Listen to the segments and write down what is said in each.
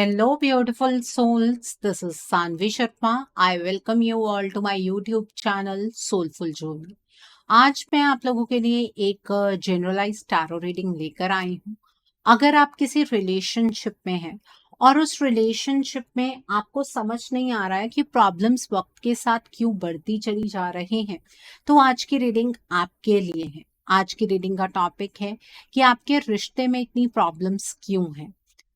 Hello, beautiful souls. This is Sanvi Sharma. I welcome you all to my YouTube channel Soulful Journey. आज मैं आप लोगों के लिए एक जनरलाइज टैरो रीडिंग लेकर आई हूँ। अगर आप किसी रिलेशनशिप में हैं और उस रिलेशनशिप में आपको समझ नहीं आ रहा है कि प्रॉब्लम्स वक्त के साथ क्यों बढ़ती चली जा रही हैं, तो आज की रीडिंग आपके लिए है। आज की रीडिंग का टॉपिक है कि आपके रिश्ते में इतनी प्रॉब्लम्स क्यों हैं।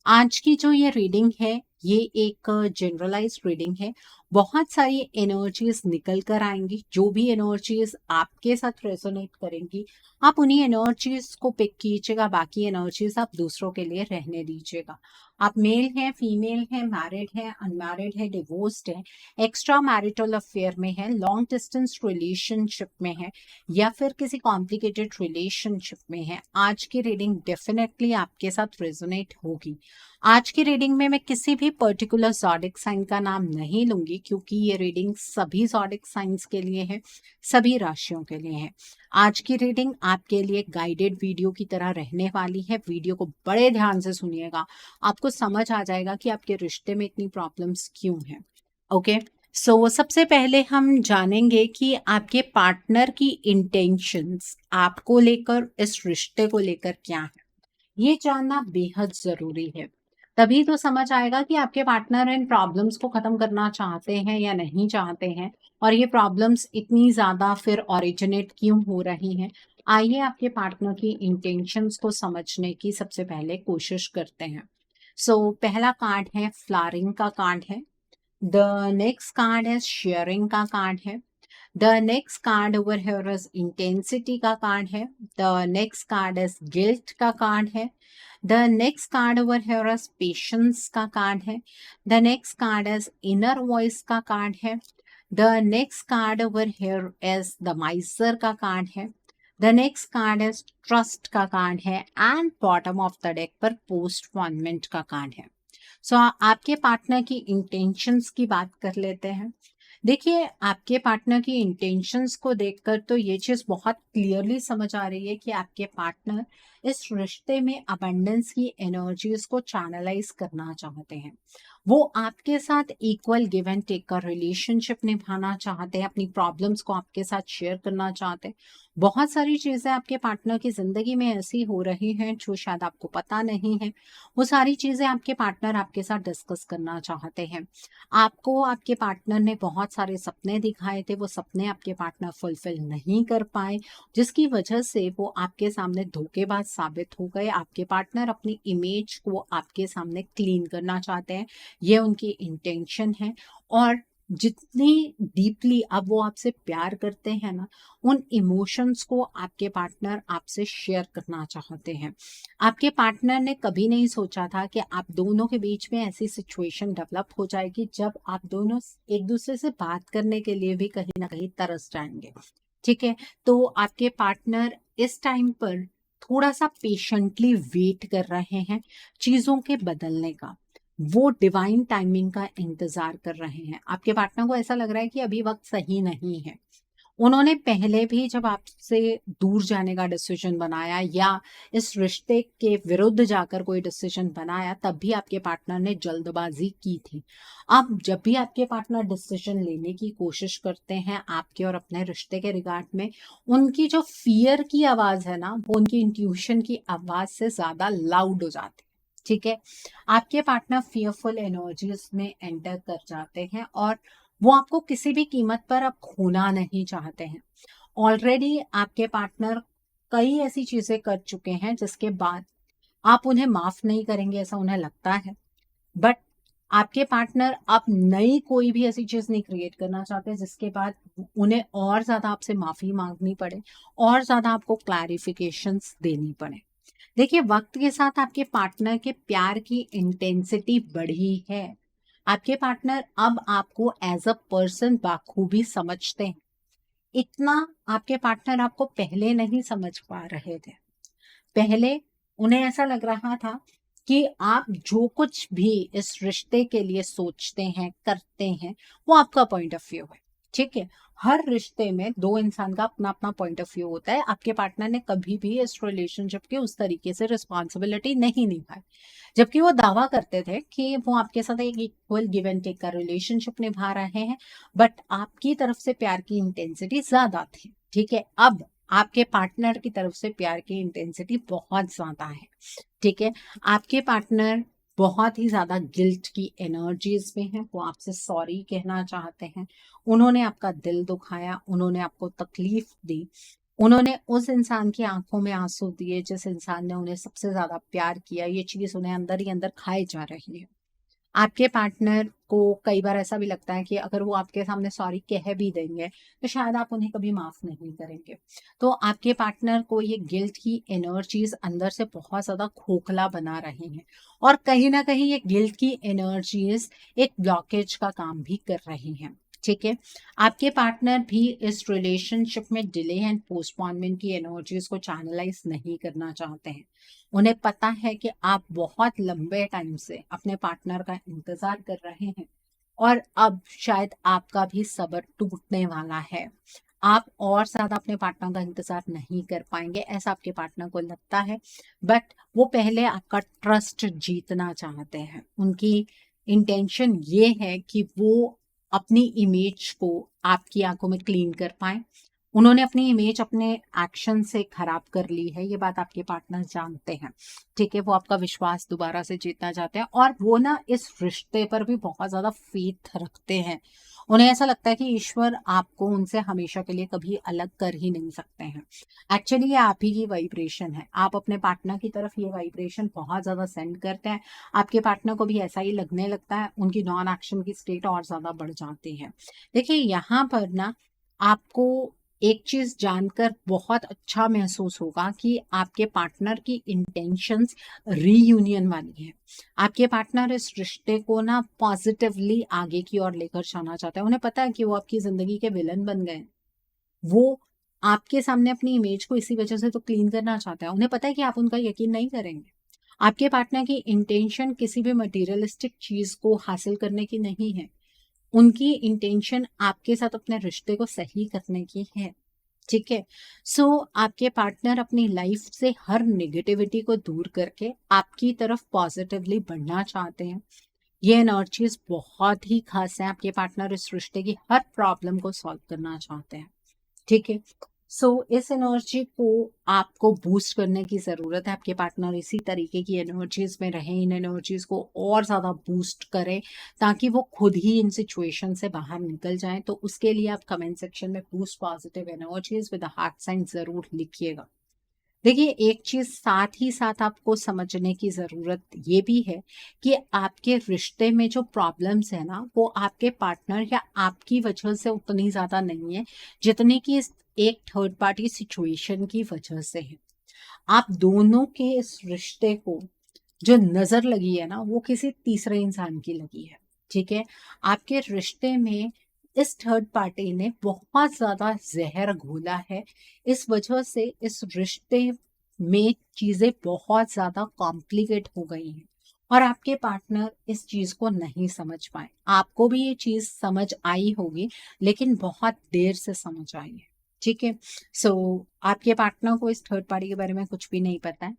आज की जो ये रीडिंग है ये एक जनरलाइज रीडिंग है। बहुत सारी एनर्जीज निकल कर आएंगी। जो भी एनर्जीज आपके साथ रेजोनेट करेंगी आप उन्हीं एनर्जीज को पिक कीजिएगा, बाकी एनर्जीज आप दूसरों के लिए रहने दीजिएगा। आप मेल हैं, फीमेल हैं, मैरिड हैं, अनमैरिड है, डिवोर्स्ड है, एक्स्ट्रा मैरिटल अफेयर में है, लॉन्ग डिस्टेंस रिलेशनशिप में है या फिर किसी कॉम्प्लिकेटेड रिलेशनशिप में है, आज की रीडिंग डेफिनेटली आपके साथ रेजोनेट होगी। आज की रीडिंग में मैं किसी भी पर्टिकुलर ज़ोडिक साइन का नाम नहीं लूंगी क्योंकि ये रीडिंग सभी ज़ोडिक साइंस के लिए है, सभी राशियों के लिए है। आज की रीडिंग आपके लिए गाइडेड वीडियो की तरह रहने वाली है। वीडियो को बड़े ध्यान से सुनिएगा, आपको समझ आ जाएगा कि आपके रिश्ते में इतनी प्रॉब्लम्स क्यों हैं। ओके, सो सबसे पहले हम जानेंगे कि आपके पार्टनर की इंटेंशंस आपको लेकर, इस रिश्ते को लेकर क्या है। ये जानना बेहद जरूरी है। तभी तो समझ आएगा कि आपके पार्टनर इन प्रॉब्लम्स को खत्म करना चाहते हैं या नहीं चाहते हैं, और ये प्रॉब्लम्स इतनी ज्यादा फिर ओरिजिनेट क्यों हो रही हैं। आइए आपके पार्टनर की इंटेंशंस को समझने की सबसे पहले कोशिश करते हैं। पहला कार्ड है फ्लावरिंग का कार्ड है। द नेक्स्ट कार्ड है शेयरिंग का कार्ड है। The next card over here is intensity का कार्ड है। The next card is guilt का कार्ड है। The next card over here is patience का कार्ड है। The next card is inner voice का कार्ड है। The next card over here is the माइजर का card है। The next card is trust का card है and bottom of the deck पर postponement का कार्ड है। आपके पार्टनर की इंटेंशंस की बात कर लेते हैं। देखिए, आपके पार्टनर की इंटेंशंस को देखकर तो ये चीज बहुत क्लियरली समझ आ रही है कि आपके पार्टनर इस रिश्ते में अबंडेंस की एनर्जीज को चैनलाइज करना चाहते हैं। वो आपके साथ इक्वल गिव एंड टेक का रिलेशनशिप निभाना चाहते हैं, अपनी प्रॉब्लम्स को आपके साथ शेयर करना चाहते हैं। बहुत सारी चीजें आपके पार्टनर की जिंदगी में ऐसी हो रही हैं जो शायद आपको पता नहीं है। वो सारी चीजें आपके पार्टनर आपके साथ डिस्कस करना चाहते हैं। आपको आपके पार्टनर ने बहुत सारे सपने दिखाए थे, वो सपने आपके पार्टनर फुलफिल नहीं कर पाए, जिसकी वजह से वो आपके सामने धोखेबाज साबित हो गए। आपके पार्टनर अपनी इमेज को आपके सामने क्लीन करना चाहते हैं, ये उनकी इंटेंशन है। और जितनी डीपली अब वो आपसे प्यार करते हैं ना, उन इमोशंस को आपके पार्टनर आपसे शेयर करना चाहते हैं। आपके पार्टनर ने कभी नहीं सोचा था कि आप दोनों के बीच में ऐसी सिचुएशन डेवलप हो जाएगी जब आप दोनों एक दूसरे से बात करने के लिए भी कहीं ना कहीं तरस जाएंगे। ठीक है, तो आपके पार्टनर इस टाइम पर थोड़ा सा पेशेंटली वेट कर रहे हैं चीजों के बदलने का। वो डिवाइन टाइमिंग का इंतजार कर रहे हैं। आपके पार्टनर को ऐसा लग रहा है कि अभी वक्त सही नहीं है। उन्होंने पहले भी जब आपसे दूर जाने का डिसीजन बनाया या इस रिश्ते के विरुद्ध जाकर कोई डिसीजन बनाया, तब भी आपके पार्टनर ने जल्दबाजी की थी। अब जब भी आपके पार्टनर डिसीजन लेने की कोशिश करते हैं आपके और अपने रिश्ते के रिगार्ड में, उनकी जो फियर की आवाज है ना, वो उनकी इंट्यूशन की आवाज से ज्यादा लाउड हो जाती है। ठीक है, आपके पार्टनर फियरफुल एनर्जीज में एंटर कर जाते हैं और वो आपको किसी भी कीमत पर अब खोना नहीं चाहते हैं। ऑलरेडी आपके पार्टनर कई ऐसी चीजें कर चुके हैं जिसके बाद आप उन्हें माफ नहीं करेंगे, ऐसा उन्हें लगता है। बट आपके पार्टनर अब नई कोई भी ऐसी चीज नहीं क्रिएट करना चाहते जिसके बाद उन्हें और ज्यादा आपसे माफी मांगनी पड़े और ज्यादा आपको क्लैरिफिकेशंस देनी पड़े। देखिए, वक्त के साथ आपके पार्टनर के प्यार की इंटेंसिटी बढ़ी है। आपके पार्टनर अब आपको एज अ पर्सन बाखूबी समझते हैं। इतना आपके पार्टनर आपको पहले नहीं समझ पा रहे थे। पहले उन्हें ऐसा लग रहा था कि आप जो कुछ भी इस रिश्ते के लिए सोचते हैं, करते हैं, वो आपका पॉइंट ऑफ व्यू है। ठीक है। हर रिश्ते में दो इंसान का अपना अपना पॉइंट ऑफ व्यू होता है। आपके पार्टनर ने कभी भी इस रिलेशनशिप की उस तरीके से रिस्पॉन्सिबिलिटी नहीं निभाई, जबकि वो दावा करते थे कि वो आपके साथ एक इक्वल गिव एंड टेक का रिलेशनशिप निभा रहे हैं, बट आपकी तरफ से प्यार की इंटेंसिटी ज्यादा थी। ठीक है, अब आपके पार्टनर की तरफ से प्यार की इंटेंसिटी बहुत ज्यादा है। ठीक है, आपके पार्टनर बहुत ही ज्यादा गिल्ट की एनर्जीज में है। वो आपसे सॉरी कहना चाहते हैं। उन्होंने आपका दिल दुखाया, उन्होंने आपको तकलीफ दी, उन्होंने उस इंसान की आंखों में आंसू दिए जिस इंसान ने उन्हें सबसे ज्यादा प्यार किया। ये चीज उन्हें अंदर ही अंदर खाए जा रही है। आपके पार्टनर को कई बार ऐसा भी लगता है कि अगर वो आपके सामने सॉरी कह भी देंगे तो शायद आप उन्हें कभी माफ नहीं करेंगे। तो आपके पार्टनर को ये गिल्ट की एनर्जीज अंदर से बहुत ज्यादा खोखला बना रही हैं, और कहीं ना कहीं ये गिल्ट की एनर्जीज एक ब्लॉकेज का काम भी कर रही हैं। ठीक है, आपके पार्टनर भी इस रिलेशनशिप में डिले एंड पोस्टपोनमेंट की एनर्जीज को चैनलाइज नहीं करना चाहते हैं। उन्हें पता है कि आप बहुत लंबे टाइम से अपने पार्टनर का इंतजार कर रहे हैं, और अब शायद आपका भी सब्र टूटने वाला है। आप और ज्यादा अपने पार्टनर का इंतजार नहीं कर पाएंगे, ऐसा आपके पार्टनर को लगता है। बट वो पहले आपका ट्रस्ट जीतना चाहते हैं। उनकी इंटेंशन ये है कि वो अपनी इमेज को आपकी आंखों में क्लीन कर पाए। उन्होंने अपनी इमेज अपने एक्शन से खराब कर ली है, ये बात आपके पार्टनर जानते हैं। ठीक है, वो आपका विश्वास दोबारा से जीतना चाहते हैं, और वो ना इस रिश्ते पर भी बहुत ज्यादा फेथ रखते हैं। उन्हें ऐसा लगता है कि ईश्वर आपको उनसे हमेशा के लिए कभी अलग कर ही नहीं सकते हैं। एक्चुअली ये आप ही की वाइब्रेशन है। आप अपने पार्टनर की तरफ ये वाइब्रेशन बहुत ज्यादा सेंड करते हैं। आपके पार्टनर को भी ऐसा ही लगने लगता है, उनकी नॉन एक्शन की स्टेट और ज्यादा बढ़ जाती है। देखिए, यहाँ पर ना आपको एक चीज जानकर बहुत अच्छा महसूस होगा कि आपके पार्टनर की इंटेंशंस रीयूनियन वाली है। आपके पार्टनर इस रिश्ते को ना पॉजिटिवली आगे की ओर लेकर जाना चाहते हैं। उन्हें पता है कि वो आपकी जिंदगी के विलन बन गए हैं। वो आपके सामने अपनी इमेज को इसी वजह से तो क्लीन करना चाहता है। उन्हें पता है कि आप उनका यकीन नहीं करेंगे। आपके पार्टनर की इंटेंशन किसी भी मटेरियलिस्टिक चीज को हासिल करने की नहीं है। उनकी इंटेंशन आपके साथ अपने रिश्ते को सही करने की है। ठीक है, सो आपके पार्टनर अपनी लाइफ से हर नेगेटिविटी को दूर करके आपकी तरफ पॉजिटिवली बढ़ना चाहते हैं। ये एनर्जीज बहुत ही खास है। आपके पार्टनर इस रिश्ते की हर प्रॉब्लम को सॉल्व करना चाहते हैं। ठीक है, सो इस एनर्जी को आपको बूस्ट करने की जरूरत है। आपके पार्टनर इसी तरीके की एनर्जीज में रहें, इन एनर्जीज को और ज्यादा बूस्ट करें ताकि वो खुद ही इन सिचुएशन से बाहर निकल जाएं। तो उसके लिए आप कमेंट सेक्शन में boost positive energies with heart sign जरूर लिखिएगा। देखिए, एक चीज साथ ही साथ आपको समझने की जरूरत ये भी है कि आपके रिश्ते में जो प्रॉब्लम्स है ना, वो आपके पार्टनर या आपकी वजह से उतनी ज्यादा नहीं है जितनी कि इस एक थर्ड पार्टी सिचुएशन की वजह से है। आप दोनों के इस रिश्ते को जो नजर लगी है ना, वो किसी तीसरे इंसान की लगी है। ठीक है, आपके रिश्ते में इस थर्ड पार्टी ने बहुत ज्यादा जहर घोला है। इस वजह से इस रिश्ते में चीजें बहुत ज्यादा कॉम्प्लिकेट हो गई हैं, और आपके पार्टनर इस चीज को नहीं समझ पाए। आपको भी ये चीज समझ आई होगी, लेकिन बहुत देर से समझ आई है। ठीक है, सो आपके पार्टनर को इस थर्ड पार्टी के बारे में कुछ भी नहीं पता है।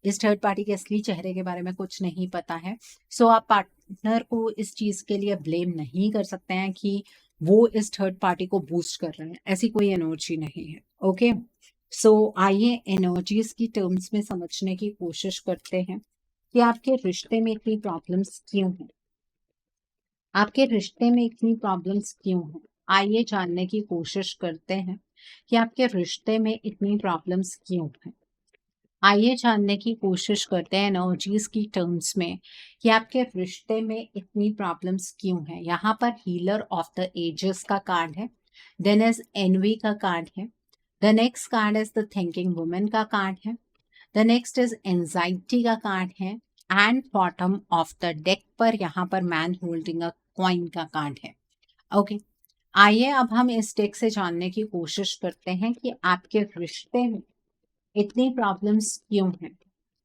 इस थर्ड पार्टी के असली चेहरे के बारे में कुछ नहीं पता है। सो आप पार्टनर को इस चीज के लिए ब्लेम नहीं कर सकते हैं कि वो इस थर्ड पार्टी को बूस्ट कर रहे हैं। ऐसी कोई एनर्जी नहीं है। ओके, सो आइए एनर्जीज की टर्म्स में समझने की कोशिश करते हैं कि आपके रिश्ते में इतनी प्रॉब्लम्स क्यों हैं। आपके रिश्ते में इतनी प्रॉब्लम्स क्यों हैं, आइए जानने की कोशिश करते हैं कि आपके रिश्ते में इतनी प्रॉब्लम्स क्यों हैं। आइए जानने की कोशिश करते हैं एनर्जीज की टर्म्स में कि आपके रिश्ते में इतनी प्रॉब्लम्स क्यों हैं। यहाँ पर हीलर ऑफ द एजेस का कार्ड है, देन इज एनवी का कार्ड है, the next card is the thinking women का कार्ड है, द नेक्स्ट इज एंजाइटी का कार्ड है, and bottom of the deck पर यहाँ पर मैन होल्डिंग अ कॉइन का कार्ड है। ओके, आइए अब हम इस डेक से जानने की कोशिश करते हैं कि आपके रिश्ते में इतनी प्रॉब्लम्स क्यों हैं।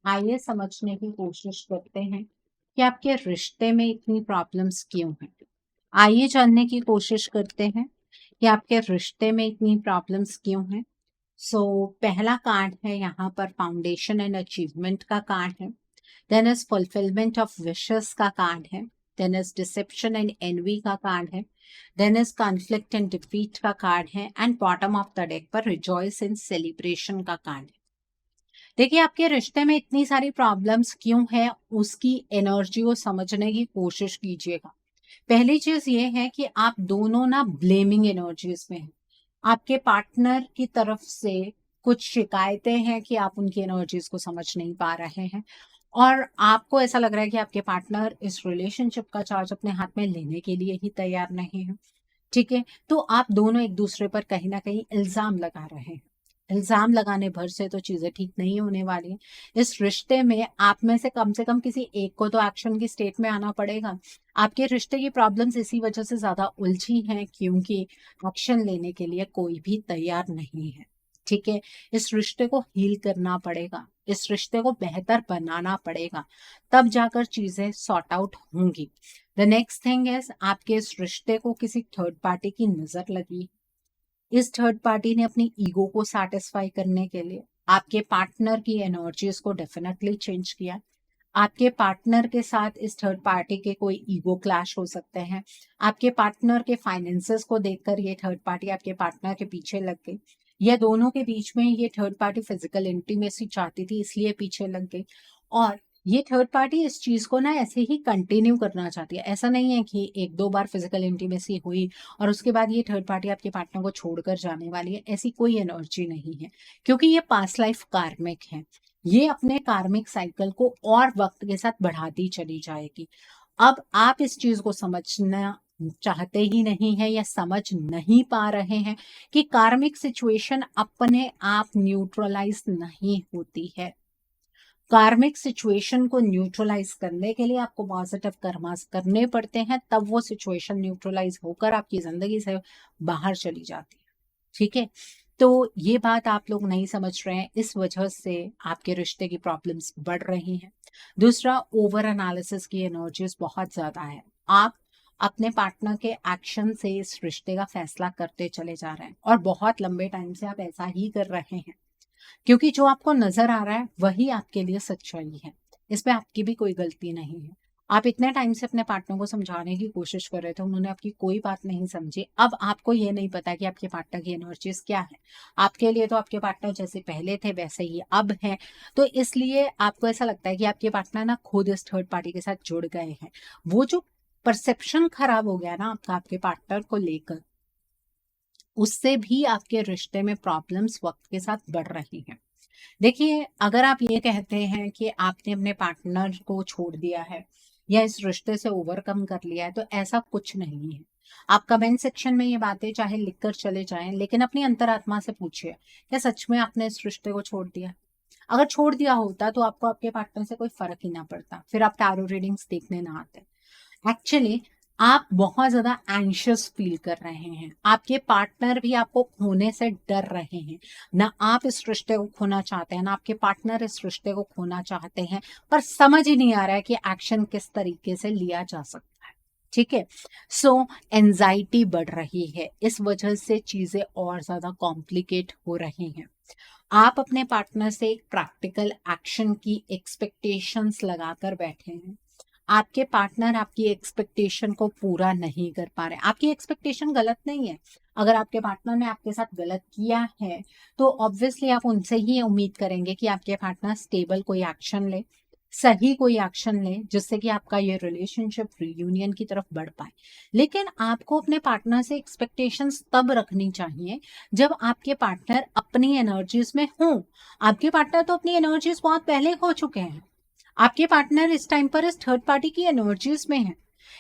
आइए समझने की कोशिश करते हैं कि आपके रिश्ते में इतनी प्रॉब्लम्स क्यों हैं। आइए जानने की कोशिश करते हैं कि आपके रिश्ते में इतनी प्रॉब्लम्स क्यों हैं। पहला कार्ड है यहाँ पर फाउंडेशन एंड अचीवमेंट का कार्ड है। Then is fulfilment of wishes का कार्ड है। Then is deception and envy का कार्ड है। Then is conflict and defeat का कार्ड है। And bottom of the deck पर रिजॉइस इन सेलिब्रेशन का कार्ड है। देखिए, आपके रिश्ते में इतनी सारी प्रॉब्लम्स क्यों है, उसकी एनर्जी को समझने की कोशिश कीजिएगा। पहली चीज ये है कि आप दोनों ना ब्लेमिंग एनर्जीज में हैं। आपके पार्टनर की तरफ से कुछ शिकायतें हैं कि आप उनकी एनर्जीज को समझ नहीं पा रहे हैं, और आपको ऐसा लग रहा है कि आपके पार्टनर इस रिलेशनशिप का चार्ज अपने हाथ में लेने के लिए ही तैयार नहीं है। ठीक है, तो आप दोनों एक दूसरे पर कहीं ना कहीं इल्जाम लगा रहे हैं। इल्जाम लगाने भर से तो चीजें ठीक नहीं होने वाली हैं। इस रिश्ते में आप में से कम किसी एक को तो एक्शन की स्टेट में आना पड़ेगा। आपके रिश्ते की प्रॉब्लम्स इसी वजह से ज्यादा उलझी हैं क्योंकि एक्शन लेने के लिए कोई भी तैयार नहीं है। ठीक है, इस रिश्ते को हील करना पड़ेगा, इस रिश्ते को बेहतर बनाना पड़ेगा, तब जाकर चीजें सॉर्ट आउट होंगी। द नेक्स्ट थिंग इज, आपके इस रिश्ते को किसी थर्ड पार्टी की नजर लगी। इस थर्ड पार्टी ने अपनी ईगो को सेटिस्फाई करने के लिए आपके पार्टनर की एनर्जीज को डेफिनेटली चेंज किया। आपके पार्टनर के साथ इस थर्ड पार्टी के कोई ईगो क्लैश हो सकते हैं। आपके पार्टनर के फाइनेंसेस को देखकर ये थर्ड पार्टी आपके पार्टनर के पीछे लग गई, या दोनों के बीच में ये थर्ड पार्टी फिजिकल इंटीमेसी चाहती थी इसलिए पीछे लग गई। और ये थर्ड पार्टी इस चीज को ना ऐसे ही कंटिन्यू करना चाहती है। ऐसा नहीं है कि एक दो बार फिजिकल इंटीमेसी हुई और उसके बाद ये थर्ड पार्टी आपके पार्टनर को छोड़कर जाने वाली है, ऐसी कोई एनर्जी नहीं है, क्योंकि ये पास्ट लाइफ कार्मिक है। ये अपने कार्मिक साइकिल को और वक्त के साथ बढ़ाती चली जाएगी। अब आप इस चीज को समझना चाहते ही नहीं है या समझ नहीं पा रहे हैं कि कार्मिक सिचुएशन अपने आप न्यूट्रलाइज नहीं होती है। कार्मिक सिचुएशन को न्यूट्रलाइज करने के लिए आपको पॉजिटिव कर्मास करने पड़ते हैं, तब वो सिचुएशन न्यूट्रलाइज होकर आपकी जिंदगी से बाहर चली जाती है। ठीक है, तो ये बात आप लोग नहीं समझ रहे हैं, इस वजह से आपके रिश्ते की प्रॉब्लम्स बढ़ रही हैं। दूसरा, ओवर एनालिसिस की एनर्जीज बहुत ज्यादा है। आप अपने पार्टनर के एक्शन से इस रिश्ते का फैसला करते चले जा रहे हैं, और बहुत लंबे टाइम से आप ऐसा ही कर रहे हैं, क्योंकि जो आपको नजर आ रहा है वही आपके लिए सच्चाई है। इसमें आपकी भी कोई गलती नहीं है। आप इतने टाइम से अपने पार्टनर को समझाने की कोशिश कर रहे थे, उन्होंने आपकी कोई बात नहीं समझी। अब आपको ये नहीं पता कि आपके पार्टनर की एनर्जीज क्या है। आपके लिए तो आपके पार्टनर जैसे पहले थे वैसे ही अब हैं, तो इसलिए आपको ऐसा लगता है कि आपके पार्टनर ना खुद इस थर्ड पार्टी के साथ जुड़ गए हैं। वो जो परसेप्शन खराब हो गया ना आपका आपके पार्टनर को लेकर, उससे भी आपके रिश्ते में प्रॉब्लम्स वक्त के साथ बढ़ रही हैं। देखिए, अगर आप ये कहते हैं कि आपने अपने पार्टनर को छोड़ दिया है या इस रिश्ते से ओवरकम कर लिया है, तो ऐसा कुछ नहीं है। आप कमेंट सेक्शन में ये बातें चाहे लिखकर चले जाएं, लेकिन अपनी अंतरात्मा से पूछिए, क्या सच में आपने इस रिश्ते को छोड़ दिया? अगर छोड़ दिया होता तो आपको आपके पार्टनर से कोई फर्क ही ना पड़ता, फिर आप टैरो रीडिंग्स देखने ना आते। एक्चुअली आप बहुत ज्यादा एंशियस फील कर रहे हैं, आपके पार्टनर भी आपको खोने से डर रहे हैं। ना आप इस रिश्ते को खोना चाहते हैं, ना आपके पार्टनर इस रिश्ते को खोना चाहते हैं, पर समझ ही नहीं आ रहा है कि एक्शन किस तरीके से लिया जा सकता है। ठीक है, एंजाइटी बढ़ रही है, इस वजह से चीजें और ज्यादा कॉम्प्लिकेट हो रही हैं। आप अपने पार्टनर से एक प्रैक्टिकल एक्शन की एक्सपेक्टेशंस लगाकर बैठे हैं। आपके पार्टनर आपकी एक्सपेक्टेशन को पूरा नहीं कर पा रहे। आपकी एक्सपेक्टेशन गलत नहीं है। अगर आपके पार्टनर ने आपके साथ गलत किया है तो ऑब्वियसली आप उनसे ही उम्मीद करेंगे कि आपके पार्टनर स्टेबल कोई एक्शन ले, सही कोई एक्शन ले, जिससे कि आपका ये रिलेशनशिप रियूनियन की तरफ बढ़ पाए। लेकिन आपको अपने पार्टनर से एक्सपेक्टेशंस तब रखनी चाहिए जब आपके पार्टनर अपनी एनर्जीज में हो। आपके पार्टनर तो अपनी एनर्जीज बहुत पहले खो चुके हैं। आपके पार्टनर इस टाइम पर इस थर्ड पार्टी की एनर्जीज में है।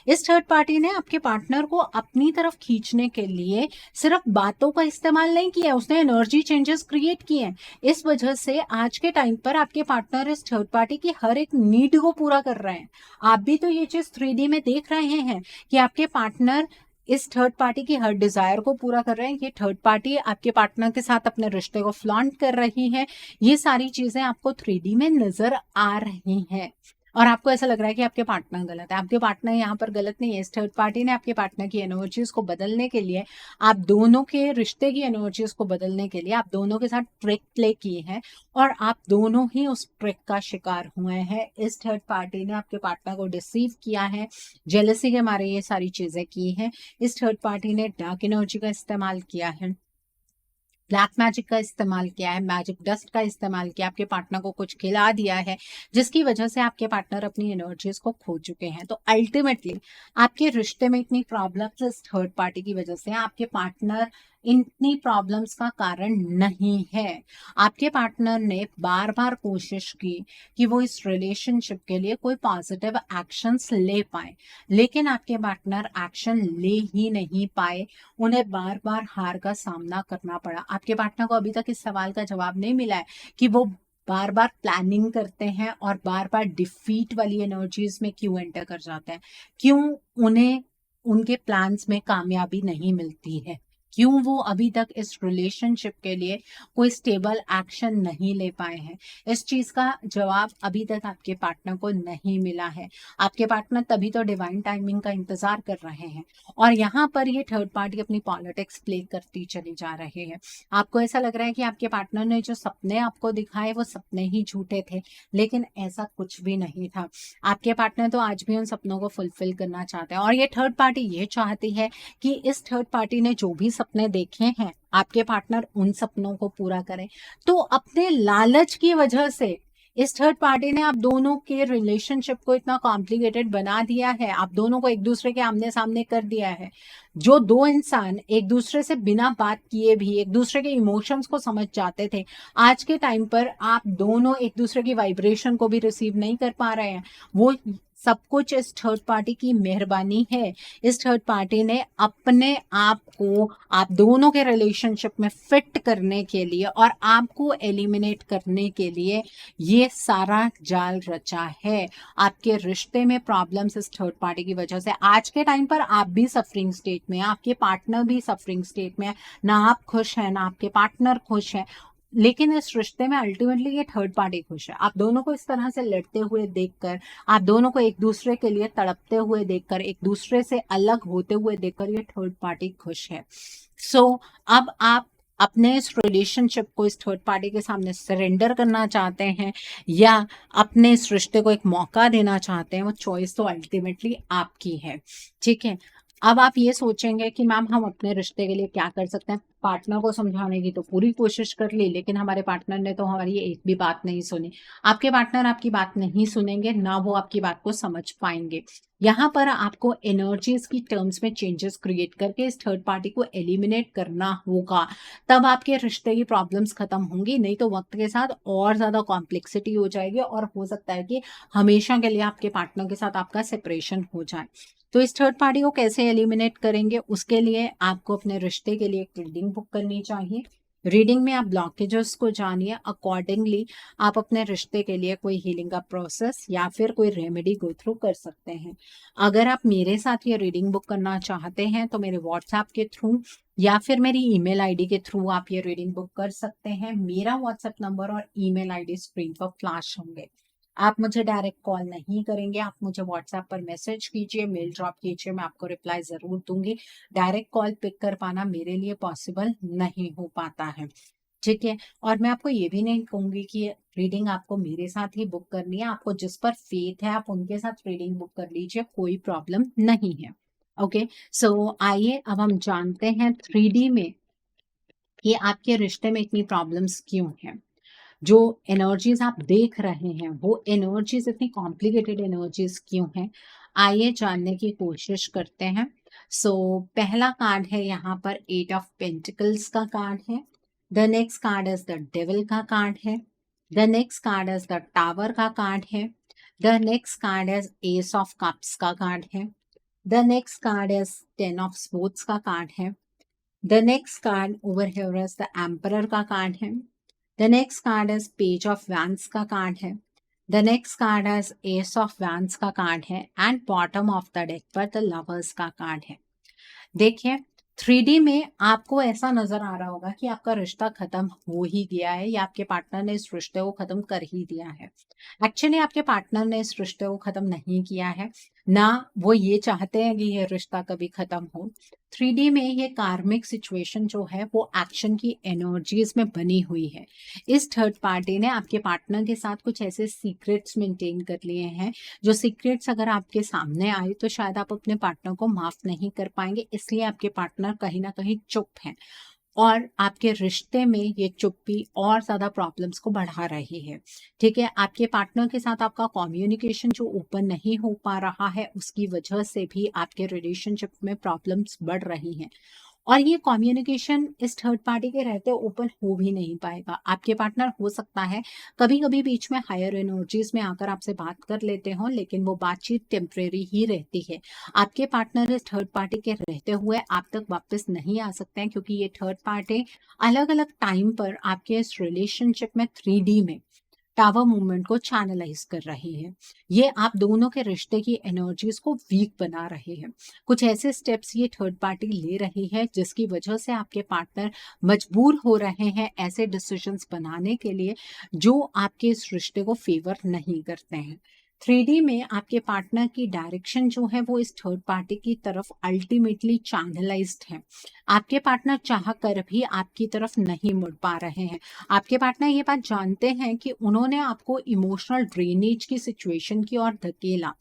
इस थर्ड पार्टी ने आपके पार्टनर को अपनी तरफ खींचने के लिए सिर्फ बातों का इस्तेमाल नहीं किया, उसने एनर्जी चेंजेस क्रिएट किए हैं। इस वजह से आज के टाइम पर आपके पार्टनर इस थर्ड पार्टी की हर एक नीड को पूरा कर रहे हैं। आप भी तो ये चीज 3D में देख रहे हैं कि आपके पार्टनर इस थर्ड पार्टी की हर डिजायर को पूरा कर रहे हैं। ये थर्ड पार्टी आपके पार्टनर के साथ अपने रिश्ते को फ्लॉन्ट कर रही है। ये सारी चीजें आपको 3D में नजर आ रही हैं। और आपको ऐसा लग रहा है कि आपके पार्टनर गलत है। आपके पार्टनर यहाँ पर गलत नहीं है। इस थर्ड पार्टी ने आपके पार्टनर की एनर्जीज को बदलने के लिए, आप दोनों के रिश्ते की एनर्जीज को बदलने के लिए आप दोनों के साथ ट्रिक प्ले की है और आप दोनों ही उस ट्रिक का शिकार हुए हैं। इस थर्ड पार्टी ने आपके पार्टनर को डिसीव किया है, जेलसी के मारे ये सारी चीजें की हैं। इस थर्ड पार्टी ने डार्क एनर्जी का इस्तेमाल किया है, ब्लैक मैजिक का इस्तेमाल किया है, मैजिक डस्ट का इस्तेमाल किया, आपके पार्टनर को कुछ खिला दिया है, जिसकी वजह से आपके पार्टनर अपनी एनर्जीज को खो चुके हैं। तो अल्टीमेटली आपके रिश्ते में इतनी प्रॉब्लम्स इस थर्ड पार्टी की वजह से, आपके पार्टनर इतनी प्रॉब्लम्स का कारण नहीं है। आपके पार्टनर ने बार बार कोशिश की कि वो इस रिलेशनशिप के लिए कोई पॉजिटिव एक्शंस ले पाए, लेकिन आपके पार्टनर एक्शन ले ही नहीं पाए। उन्हें बार बार हार का सामना करना पड़ा। आपके पार्टनर को अभी तक इस सवाल का जवाब नहीं मिला है कि वो बार बार प्लानिंग करते हैं और बार बार डिफीट वाली एनर्जीज में क्यों एंटर कर जाते हैं, क्यों उन्हें उनके प्लान्स में कामयाबी नहीं मिलती है, क्यों वो अभी तक इस रिलेशनशिप के लिए कोई स्टेबल एक्शन नहीं ले पाए हैं। इस चीज का जवाब अभी तक आपके पार्टनर को नहीं मिला है। आपके पार्टनर तभी तो डिवाइन टाइमिंग का इंतजार कर रहे हैं और यहाँ पर ये थर्ड पार्टी अपनी पॉलिटिक्स प्ले करती चली जा रही है। आपको ऐसा लग रहा है कि आपके पार्टनर ने जो सपने आपको दिखाए वो सपने ही झूठे थे, लेकिन ऐसा कुछ भी नहीं था। आपके पार्टनर तो आज भी उन सपनों को फुलफिल करना चाहते हैं और ये थर्ड पार्टी ये चाहती है कि इस थर्ड पार्टी ने जो भी सपने देखे हैं आपके पार्टनर उन सपनों को पूरा करें। तो अपने लालच की वजह से इस थर्ड पार्टी ने आप दोनों के रिलेशनशिप को इतना कॉम्प्लिकेटेड बना दिया है, आप दोनों को एक दूसरे के आमने सामने कर दिया है। जो दो इंसान एक दूसरे से बिना बात किए भी एक दूसरे के इमोशंस को समझ जाते थे, आज के टाइम पर आप दोनों एक दूसरे की वाइब्रेशन को भी रिसीव नहीं कर पा रहे हैं। वो सब कुछ इस थर्ड पार्टी की मेहरबानी है। इस थर्ड पार्टी ने अपने आप को आप दोनों के रिलेशनशिप में फिट करने के लिए और आपको एलिमिनेट करने के लिए ये सारा जाल रचा है। आपके रिश्ते में प्रॉब्लम्स इस थर्ड पार्टी की वजह से, आज के टाइम पर आप भी सफरिंग स्टेट में, आपके पार्टनर भी सफरिंग स्टेट में है। ना आप खुश हैं ना आपके पार्टनर खुश है, लेकिन इस रिश्ते में अल्टीमेटली ये थर्ड पार्टी खुश है। आप दोनों को इस तरह से लड़ते हुए देखकर, आप दोनों को एक दूसरे के लिए तड़पते हुए देखकर, एक दूसरे से अलग होते हुए देखकर ये थर्ड पार्टी खुश है। अब आप अपने इस रिलेशनशिप को इस थर्ड पार्टी के सामने सरेंडर करना चाहते हैं या अपने इस रिश्ते को एक मौका देना चाहते हैं, वो चॉइस तो अल्टीमेटली आपकी है। ठीक है, अब आप ये सोचेंगे कि मैम हम अपने रिश्ते के लिए क्या कर सकते हैं। पार्टनर को समझाने की तो पूरी कोशिश कर ली, लेकिन हमारे पार्टनर ने तो हमारी एक भी बात नहीं सुनी। आपके पार्टनर आपकी बात नहीं सुनेंगे, ना वो आपकी बात को समझ पाएंगे। यहाँ पर आपको एनर्जीज की टर्म्स में चेंजेस क्रिएट करके इस थर्ड पार्टी को एलिमिनेट करना होगा, तब आपके रिश्ते की प्रॉब्लम्स खत्म होंगी। नहीं तो वक्त के साथ और ज्यादा कॉम्प्लेक्सिटी हो जाएगी और हो सकता है कि हमेशा के लिए आपके पार्टनर के साथ आपका सेपरेशन हो जाए। तो इस थर्ड पार्टी को कैसे एलिमिनेट करेंगे, उसके लिए आपको अपने रिश्ते के लिए एक रीडिंग बुक करनी चाहिए। रीडिंग में आप ब्लॉकेजेस को जानिए, अकॉर्डिंगली आप अपने रिश्ते के लिए कोई हीलिंग का प्रोसेस या फिर कोई रेमेडी गो थ्रू कर सकते हैं। अगर आप मेरे साथ ये रीडिंग बुक करना चाहते हैं तो मेरे व्हाट्सएप के थ्रू या फिर मेरी ईमेल आईडी के थ्रू आप ये रीडिंग बुक कर सकते हैं। मेरा व्हाट्सएप नंबर और ईमेल आईडी स्क्रीन पर फ्लैश होंगे। आप मुझे डायरेक्ट कॉल नहीं करेंगे, आप मुझे व्हाट्सएप पर मैसेज कीजिए, मेल ड्रॉप कीजिए, मैं आपको रिप्लाई जरूर दूंगी। डायरेक्ट कॉल पिक कर पाना मेरे लिए पॉसिबल नहीं हो पाता है। ठीक है, और मैं आपको ये भी नहीं कहूंगी कि रीडिंग आपको मेरे साथ ही बुक करनी है। आपको जिस पर फेथ है आप उनके साथ रीडिंग बुक कर लीजिए, कोई प्रॉब्लम नहीं है। ओके, सो आइए अब हम जानते हैं 3D में कि आपके रिश्ते में इतनी प्रॉब्लम्स क्यों हैं। जो एनर्जीज आप देख रहे हैं वो एनर्जीज इतनी कॉम्प्लिकेटेड एनर्जीज क्यों हैं, आइए जानने की कोशिश करते हैं। पहला कार्ड है यहाँ पर 8 ऑफ पेंटिकल्स का कार्ड है। The next card is the devil का कार्ड है। The next card is the tower का कार्ड है। The next card is S of cups का कार्ड है। The next card is 10 of sports का card है। The next card over here is the emperor का card है। The next card is page of vents का card है। The next card is S of vents का card है and bottom of the deck पर the lovers का card है। देखिए 3D में आपको ऐसा नज़र आ रहा होगा कि आपका रिश्ता ख़त्म हो ही गया है या आपके पार्टनर ने इस रिश्ते को ख़त्म कर ही दिया है। एक्चुअली आपके पार्टनर ने इस रिश्ते को ख़त्म नहीं किया है, ना वो ये चाहते हैं कि ये रिश्ता कभी ख़त्म हो। 3D में ये कार्मिक सिचुएशन जो है वो एक्शन की एनर्जीज़ में बनी हुई है। इस थर्ड पार्टी ने आपके पार्टनर के साथ कुछ ऐसे सीक्रेट्स मेंटेन कर लिए हैं, जो सीक्रेट्स अगर आपके सामने आए तो शायद आप अपने पार्टनर को माफ़ नहीं कर पाएँगे, इसलिए आपके पार्टनर कहीं न कहीं चुप हैं। और आपके रिश्ते में ये चुप्पी और ज़्यादा प्रॉब्लम्स को बढ़ा रही है, ठीक है? आपके पार्टनर के साथ आपका कम्युनिकेशन जो ओपन नहीं हो पा रहा है, उसकी वजह से भी आपके रिलेशनशिप में प्रॉब्लम्स बढ़ रही हैं। और ये कम्युनिकेशन इस थर्ड पार्टी के रहते ओपन हो भी नहीं पाएगा। आपके पार्टनर हो सकता है कभी-कभी बीच में हायर एनर्जीज़ में आकर आपसे बात कर लेते हों, लेकिन वो बातचीत टेम्परेरी ही रहती है। आपके पार्टनर इस थर्ड पार्टी के रहते हुए आप तक वापस नहीं आ सकते हैं, क्योंकि ये थर्ड पार्टी अलग-अलग टाइम पर आपके इस रिलेशनशिप में 3D में टावर मूवमेंट को चैनलाइज कर रही है। ये आप दोनों के रिश्ते की एनर्जीज को वीक बना रहे हैं। कुछ ऐसे स्टेप्स ये थर्ड पार्टी ले रही है जिसकी वजह से आपके पार्टनर मजबूर हो रहे हैं ऐसे डिसीजंस बनाने के लिए जो आपके इस रिश्ते को फेवर नहीं करते हैं। 3D में आपके पार्टनर की डायरेक्शन जो है वो इस थर्ड पार्टी की तरफ अल्टीमेटली चैनलाइज्ड है। आपके पार्टनर चाह कर भी आपकी तरफ नहीं मुड़ पा रहे हैं। आपके पार्टनर ये बात जानते हैं कि उन्होंने आपको इमोशनल ड्रेनेज की सिचुएशन की ओर धकेला।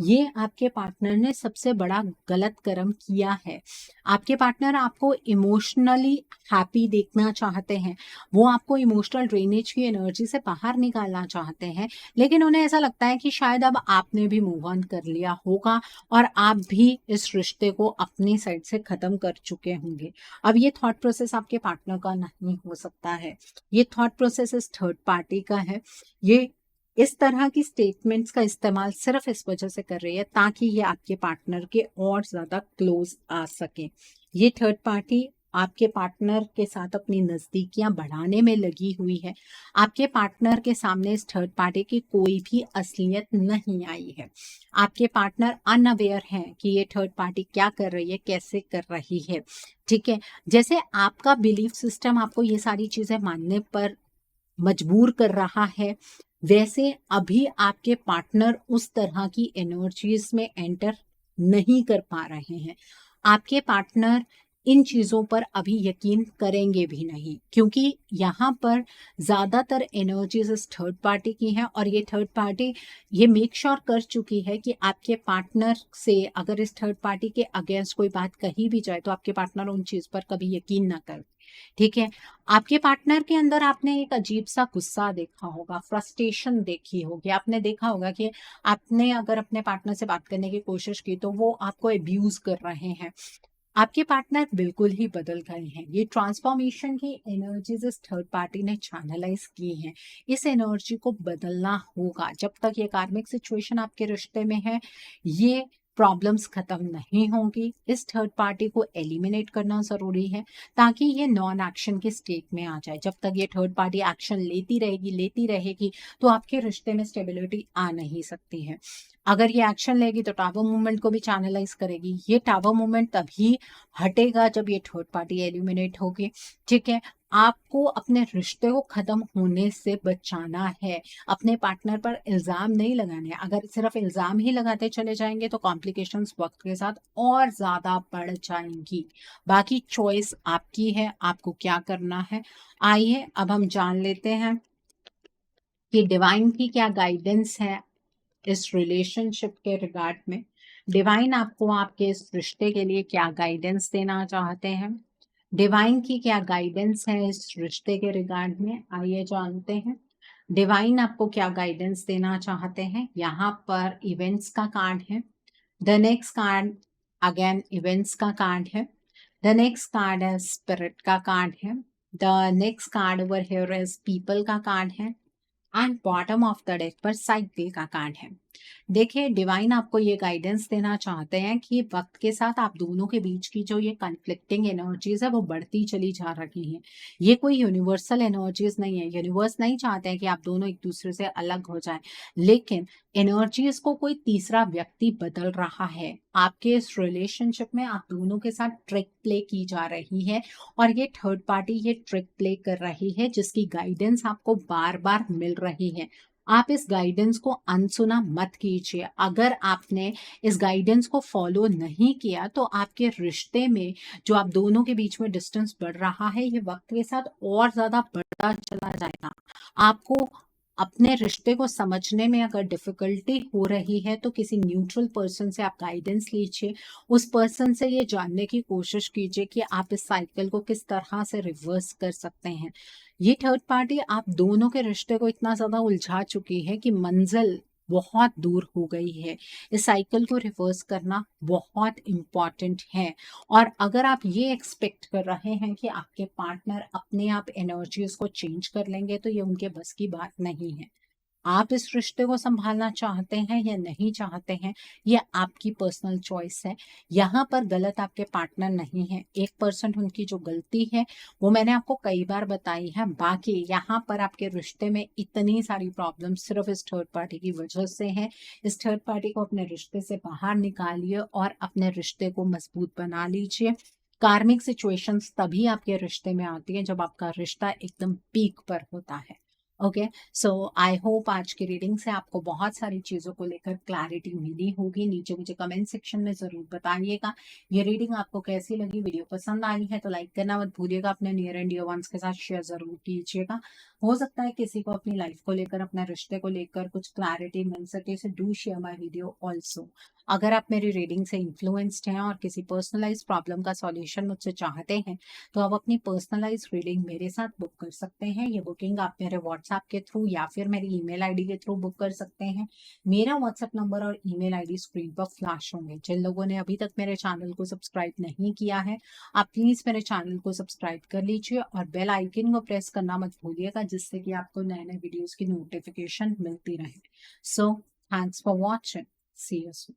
ये आपके पार्टनर ने सबसे बड़ा गलत कर्म किया है। आपके पार्टनर आपको इमोशनली हैप्पी देखना चाहते हैं। वो आपको इमोशनल ड्रेनेज की एनर्जी से बाहर निकालना चाहते हैं, लेकिन उन्हें ऐसा लगता है कि शायद अब आपने भी मूव ऑन कर लिया होगा और आप भी इस रिश्ते को अपनी साइड से खत्म कर चुके होंगे। अब ये थॉट प्रोसेस आपके पार्टनर का नहीं हो सकता है। ये थॉट प्रोसेस इस थर्ड पार्टी का है। ये इस तरह की स्टेटमेंट्स का इस्तेमाल सिर्फ इस वजह से कर रही है ताकि ये आपके पार्टनर के और ज़्यादा क्लोज आ सके। ये थर्ड पार्टी आपके पार्टनर के साथ अपनी नज़दीकियां बढ़ाने में लगी हुई है। आपके पार्टनर के सामने इस थर्ड पार्टी की कोई भी असलियत नहीं आई है। आपके पार्टनर अनअवेयर हैं कि ये थर्ड पार्टी क्या कर रही है, कैसे कर रही है, ठीक है? जैसे आपका बिलीफ सिस्टम आपको ये सारी चीज़ें मानने पर मजबूर कर रहा है, वैसे अभी आपके पार्टनर उस तरह की एनर्जीज में एंटर नहीं कर पा रहे हैं। आपके पार्टनर इन चीज़ों पर अभी यकीन करेंगे भी नहीं, क्योंकि यहाँ पर ज़्यादातर एनर्जीज इस थर्ड पार्टी की हैं और ये थर्ड पार्टी ये मेक श्योर कर चुकी है कि आपके पार्टनर से अगर इस थर्ड पार्टी के अगेंस्ट कोई बात कही भी जाए तो आपके पार्टनर उन चीज़ पर कभी यकीन ना कर, ठीक है? आपके पार्टनर के अंदर आपने एक अजीब-सा गुस्सा देखा होगा, फ्रस्ट्रेशन देखी होगी। आपने देखा होगा कि आपने अगर अपने पार्टनर से बात करने की कोशिश की तो वो आपको अब्यूज़ कर रहे हैं। आपके पार्टनर बिल्कुल ही बदल गए हैं। ये ट्रांसफॉर्मेशन की एनर्जीज़ इस थर्ड पार्टी ने चैनलाइज़ की हैं। इस एनर्जी को बदलना होगा। जब तक ये कार्मिक सिचुएशन आपके रिश्ते में है, ये प्रॉब्लम्स खत्म नहीं होंगी। इस थर्ड पार्टी को एलिमिनेट करना ज़रूरी है ताकि ये नॉन एक्शन के स्टेट में आ जाए। जब तक ये थर्ड पार्टी एक्शन लेती रहेगी तो आपके रिश्ते में स्टेबिलिटी आ नहीं सकती है। अगर ये एक्शन लेगी तो टावर मूवमेंट को भी चैनलाइज करेगी। ये टावर मूवमेंट तभी हटेगा जब ये थर्ड पार्टी एलिमिनेट होगी, ठीक है? आपको अपने रिश्ते को खत्म होने से बचाना है, अपने पार्टनर पर इल्ज़ाम नहीं लगाने हैं। अगर सिर्फ इल्ज़ाम ही लगाते चले जाएँगे तो कॉम्प्लिकेशंस वक़्त के साथ और ज़्यादा बढ़ जाएँगी। बाकी चॉइस आपकी है, आपको क्या करना है। आइए अब हम जान लेते हैं कि डिवाइन की क्या गाइडेंस है इस रिलेशनशिप के रिगार्ड में। डिवाइन आपको आपके इस रिश्ते के लिए क्या गाइडेंस देना चाहते हैं, डिवाइन की क्या गाइडेंस है इस रिश्ते के रिगार्ड में, आइए जानते हैं। डिवाइन आपको क्या गाइडेंस देना चाहते हैं। यहाँ पर इवेंट्स का कार्ड है। The next card again events का कार्ड है। द नेक्स्ट कार्ड है स्पिरिट का कार्ड है। The next card over here is people का कार्ड है and bottom of the deck पर साइकिल का कार्ड है। देखिए, डिवाइन आपको ये गाइडेंस देना चाहते हैं कि वक्त के साथ आप दोनों के बीच की जो ये कन्फ्लिक्टिंग एनर्जीज है वो बढ़ती चली जा रही हैं। ये कोई यूनिवर्सल एनर्जीज नहीं है। यूनिवर्स नहीं चाहते हैं कि आप दोनों एक दूसरे से अलग हो जाएं, लेकिन एनर्जीज को कोई तीसरा व्यक्ति बदल रहा है। आपके इस रिलेशनशिप में आप दोनों के साथ ट्रिक प्ले की जा रही है, और ये थर्ड पार्टी ये ट्रिक प्ले कर रही है, जिसकी गाइडेंस आपको बार बार मिल रही है। आप इस गाइडेंस को अनसुना मत कीजिए। अगर आपने इस गाइडेंस को फॉलो नहीं किया तो आपके रिश्ते में जो आप दोनों के बीच में डिस्टेंस बढ़ रहा है, ये वक्त के साथ और ज्यादा बढ़ता चला जाएगा। आपको अपने रिश्ते को समझने में अगर डिफिकल्टी हो रही है तो किसी न्यूट्रल पर्सन से आप गाइडेंस लीजिए। उस पर्सन से ये जानने की कोशिश कीजिए कि आप इस साइकिल को किस तरह से रिवर्स कर सकते हैं। ये थर्ड पार्टी आप दोनों के रिश्ते को इतना ज्यादा उलझा चुकी है कि मंजिल बहुत दूर हो गई है। इस साइकिल को रिवर्स करना बहुत इम्पॉर्टेंट है। और अगर आप ये एक्सपेक्ट कर रहे हैं कि आपके पार्टनर अपने आप एनर्जीज को चेंज कर लेंगे, तो ये उनके बस की बात नहीं है। आप इस रिश्ते को संभालना चाहते हैं या नहीं चाहते हैं, ये आपकी पर्सनल चॉइस है। यहाँ पर गलत आपके पार्टनर नहीं है। 1% उनकी जो गलती है वो मैंने आपको कई बार बताई है। बाकी यहाँ पर आपके रिश्ते में इतनी सारी प्रॉब्लम सिर्फ इस थर्ड पार्टी की वजह से है। इस थर्ड पार्टी को अपने रिश्ते से बाहर निकालिए और अपने रिश्ते को मजबूत बना लीजिए। कार्मिक सिचुएशंस तभी आपके रिश्ते में आती है जब आपका रिश्ता एकदम पीक पर होता है। ओके, सो आई होप आज की रीडिंग से आपको बहुत सारी चीज़ों को लेकर क्लैरिटी मिली होगी। नीचे मुझे कमेंट सेक्शन में ज़रूर बताइएगा ये रीडिंग आपको कैसी लगी। वीडियो पसंद आई है तो लाइक करना मत भूलिएगा। अपने नियर एंड डियर वंस के साथ शेयर ज़रूर कीजिएगा। हो सकता है किसी को अपनी लाइफ को लेकर, अपने रिश्ते को लेकर कुछ क्लैरिटी मिल सके, so do share my video also. अगर आप मेरी रीडिंग से इन्फ्लुएंस्ड हैं और किसी पर्सनलाइज प्रॉब्लम का सॉल्यूशन मुझसे चाहते हैं, तो आप अपनी पर्सनलाइज रीडिंग मेरे साथ बुक कर सकते हैं। ये बुकिंग आप मेरे व्हाट्सएप के थ्रू या फिर मेरी ईमेल आईडी के थ्रू बुक कर सकते हैं। मेरा व्हाट्सएप नंबर और ईमेल आईडी स्क्रीन पर फ्लैश होंगे। जिन लोगों ने अभी तक मेरे चैनल को सब्सक्राइब नहीं किया है, आप प्लीज मेरे चैनल को सब्सक्राइब कर लीजिए और बेल आइकन को प्रेस करना मत भूलिएगा, जिससे कि आपको नए नए वीडियोस की नोटिफिकेशन मिलती रहे। So thanks for watching. See you soon.